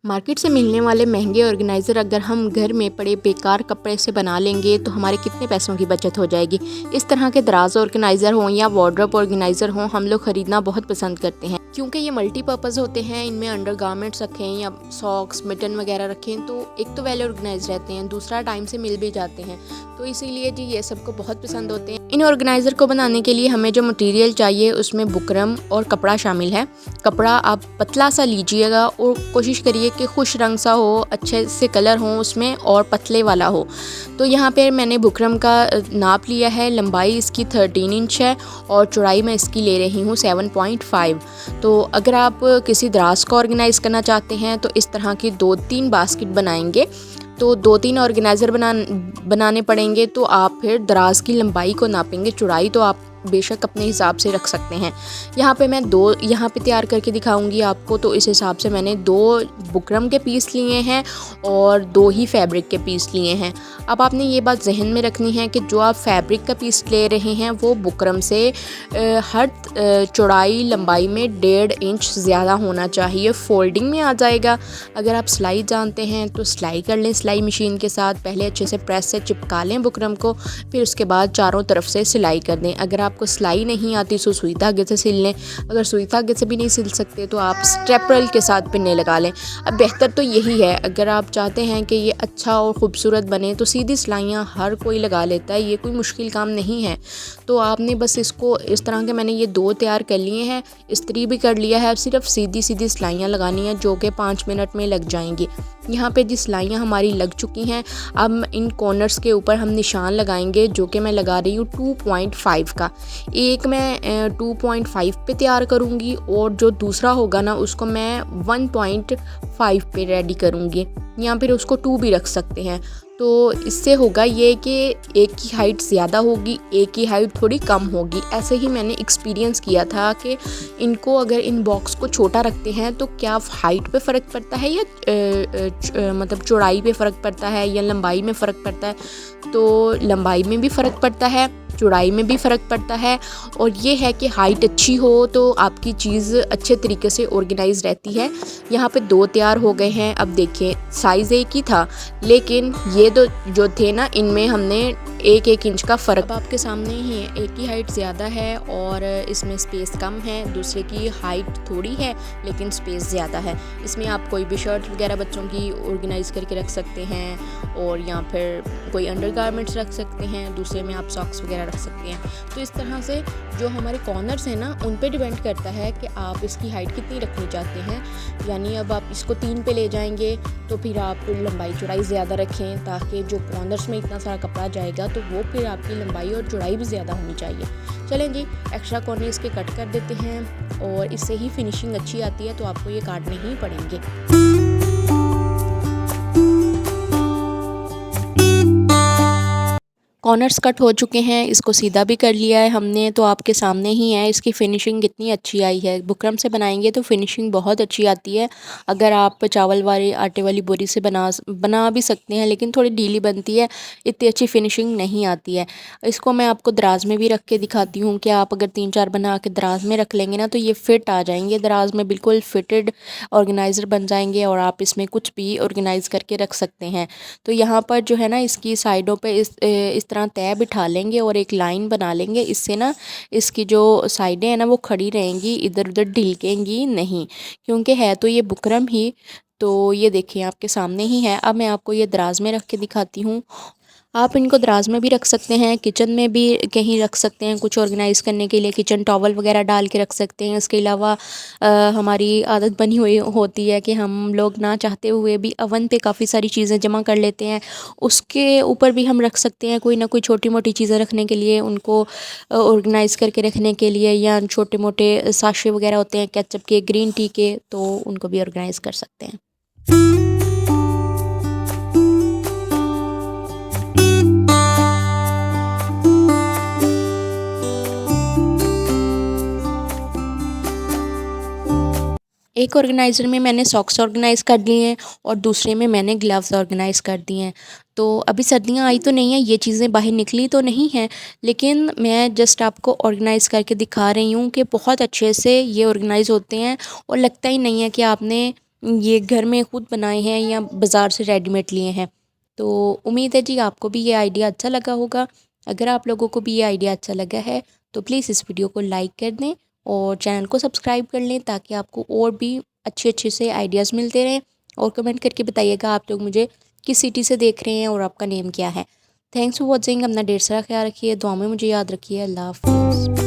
Market से मिलने वाले महंगे ऑर्गेनाइज़र अगर हम घर में पड़े बेकार कपड़े से बना लेंगे तो हमारे कितने पैसों की बचत हो जाएगी। इस तरह के दराज ऑर्गेनाइज़र हों या वार्डरोब ऑर्गेनाइज़र हों, हम लोग ख़रीदना बहुत पसंद करते हैं क्योंकि ये मल्टीपर्पज़ होते हैं। इनमें अंडरगारमेंट्स रखें या सॉक्स मिटन वगैरह रखें तो एक तो वेल ऑर्गेनाइज रहते हैं, दूसरा टाइम से मिल भी जाते हैं, तो इसीलिए जी ये सबको बहुत पसंद होते हैं। इन ऑर्गेनाइज़र को बनाने के लिए हमें जो मटेरियल चाहिए उसमें बुकरम और कपड़ा शामिल है। कपड़ा आप पतला सा लीजिएगा और कोशिश करिए कि खुश रंग सा हो, अच्छे से कलर हो उसमें और पतले वाला हो। तो यहाँ पे मैंने बुकरम का नाप लिया है। लंबाई इसकी 13 इंच है और चौड़ाई मैं इसकी ले रही हूँ 7.5। तो अगर आप किसी दराज को ऑर्गेनाइज़ करना चाहते हैं तो इस तरह की 2-3 बास्केट बनाएंगे तो 2-3 ऑर्गेनाइज़र बनाने पड़ेंगे। तो आप फिर दराज की लंबाई को नापेंगे, चौड़ाई तो आप बेशक अपने हिसाब से रख सकते हैं। यहाँ पे मैं 2 यहाँ पे तैयार करके दिखाऊंगी आपको, तो इस हिसाब से मैंने 2 बुकरम के पीस लिए हैं और 2 ही फैब्रिक के पीस लिए हैं। अब आपने ये बात जहन में रखनी है कि जो आप फैब्रिक का पीस ले रहे हैं वो बुकरम से हर चौड़ाई लंबाई में 1.5 इंच ज़्यादा होना चाहिए। फोल्डिंग में आ जाएगा। अगर आप सिलाई जानते हैं तो सिलाई कर लें सिलाई मशीन के साथ। पहले अच्छे से प्रेस से चिपका लें बुकरम को, फिर उसके बाद चारों तरफ से सिलाई कर दें। अगर आपको सिलाई नहीं आती तो सुई धागे से सिल लें। अगर सुई धागे से भी नहीं सिल सकते तो आप स्टेपरल के साथ पिन्ने लगा लें। अब बेहतर तो यही है, अगर आप चाहते हैं कि ये अच्छा और ख़ूबसूरत बने तो सीधी सिलाइयाँ हर कोई लगा लेता है, ये कोई मुश्किल काम नहीं है। तो आपने बस इसको इस तरह के मैंने ये 2 तैयार कर लिए हैं, इस्त्री भी कर लिया है। अब सिर्फ सीधी सीधी सिलाइयाँ लगानी है जो कि 5 मिनट में लग जाएंगी। यहाँ पे जी सिलाइयाँ हमारी लग चुकी हैं। अब इन कॉर्नर्स के ऊपर हम निशान लगाएंगे जो कि मैं लगा रही हूँ 2.5 का। एक मैं 2.5 पे तैयार करूँगी और जो दूसरा होगा ना उसको मैं 1.5 पे रेडी करूँगी, या फिर उसको 2 भी रख सकते हैं। तो इससे होगा ये कि एक की हाइट ज़्यादा होगी, एक की हाइट थोड़ी कम होगी। ऐसे ही मैंने एक्सपीरियंस किया था कि इनको अगर इन बॉक्स को छोटा रखते हैं तो क्या हाइट पे फ़र्क पड़ता है या मतलब चौड़ाई पे फ़र्क पड़ता है या लंबाई में फ़र्क पड़ता है। तो लंबाई में भी फ़र्क पड़ता है, चौड़ाई में भी फ़र्क पड़ता है। और ये है कि हाइट अच्छी हो तो आपकी चीज़ अच्छे तरीके से ऑर्गेनाइज रहती है। यहाँ पे 2 तैयार हो गए हैं। अब देखिए साइज़ एक ही था लेकिन ये जो थे ना इनमें हमने 1-1 इंच का फ़र्क। अब आपके सामने ही है, एक की हाइट ज़्यादा है और इसमें स्पेस कम है, दूसरे की हाइट थोड़ी है लेकिन स्पेस ज़्यादा है। इसमें आप कोई भी शर्ट वगैरह बच्चों की ऑर्गेनाइज़ करके रख सकते हैं और या फिर कोई अंडरगारमेंट्स रख सकते हैं, दूसरे में आप सॉक्स वगैरह रख सकते हैं। तो इस तरह से जो हमारे कॉर्नर्स हैं ना उन पे डिपेंड करता है कि आप इसकी हाइट कितनी रखनी चाहते हैं। यानी अब आप इसको 3 पे ले जाएंगे तो फिर आप लंबाई चौड़ाई ज़्यादा रखें ताकि जो कॉर्नर्स में इतना सारा कपड़ा जाएगा तो वो फिर आपकी लंबाई और चौड़ाई भी ज़्यादा होनी चाहिए। चलें जी, एक्स्ट्रा कॉर्नर इसके कट कर देते हैं और इससे ही फिनिशिंग अच्छी आती है, तो आपको ये काटने ही पड़ेंगे। कॉर्नर्स कट हो चुके हैं, इसको सीधा भी कर लिया है हमने, तो आपके सामने ही है इसकी फ़िनिशिंग कितनी अच्छी आई है। बुकरम से बनाएंगे तो फ़िनिशिंग बहुत अच्छी आती है। अगर आप चावल वाली आटे वाली बोरी से बना भी सकते हैं लेकिन थोड़ी ढीली बनती है, इतनी अच्छी फ़िनिशिंग नहीं आती है। इसको मैं आपको दराज में भी रख के दिखाती हूँ कि आप अगर 3-4 बना के दराज में रख लेंगे ना तो ये फ़िट आ जाएंगे दराज में, बिल्कुल फ़िटेड ऑर्गेनाइज़र बन जाएंगे और आप इसमें कुछ भी ऑर्गेनाइज़ करके रख सकते हैं। तो यहाँ पर जो है ना इसकी साइडों पे इस तरह तय बिठा लेंगे और एक लाइन बना लेंगे। इससे ना इसकी जो साइडें हैं ना वो खड़ी रहेंगी, इधर उधर ढिलकेंगी नहीं, क्योंकि है तो ये बुकरम ही। तो ये देखिए आपके सामने ही है। अब मैं आपको ये दराज में रख के दिखाती हूँ। आप इनको दराज में भी रख सकते हैं, किचन में भी कहीं रख सकते हैं कुछ ऑर्गेनाइज़ करने के लिए, किचन टॉवल वगैरह डाल के रख सकते हैं। इसके अलावा हमारी आदत बनी हुई होती है कि हम लोग ना चाहते हुए भी अवन पे काफ़ी सारी चीज़ें जमा कर लेते हैं, उसके ऊपर भी हम रख सकते हैं कोई ना कोई छोटी मोटी चीज़ें रखने के लिए, उनको ऑर्गेनाइज़ करके रखने के लिए। या छोटे मोटे साशे वगैरह होते हैं केचप के, ग्रीन टी के, तो उनको भी ऑर्गेनाइज़ कर सकते हैं। एक ऑर्गेनाइज़र में मैंने सॉक्स ऑर्गेनाइज़ कर दिए हैं और दूसरे में मैंने ग्लव्स ऑर्गेनाइज़ कर दिए हैं। तो अभी सर्दियाँ आई तो नहीं है, ये चीज़ें बाहर निकली तो नहीं हैं, लेकिन मैं जस्ट आपको ऑर्गेनाइज़ करके दिखा रही हूँ कि बहुत अच्छे से ये ऑर्गेनाइज़ होते हैं और लगता ही नहीं है कि आपने ये घर में खुद बनाए हैं या बाज़ार से रेडीमेड लिए हैं। तो उम्मीद है जी आपको भी ये आइडिया अच्छा लगा होगा। अगर आप लोगों को भी ये आइडिया अच्छा लगा है तो प्लीज़ इस वीडियो को लाइक कर दें और चैनल को सब्सक्राइब कर लें ताकि आपको और भी अच्छे अच्छे से आइडियाज़ मिलते रहें। और कमेंट करके बताइएगा आप लोग मुझे किस सिटी से देख रहे हैं और आपका नेम क्या है। Thanks for watching. अपना ढेर सारा ख्याल रखिए, दुआ में मुझे याद रखिए। अल्लाह हाफ़िज़।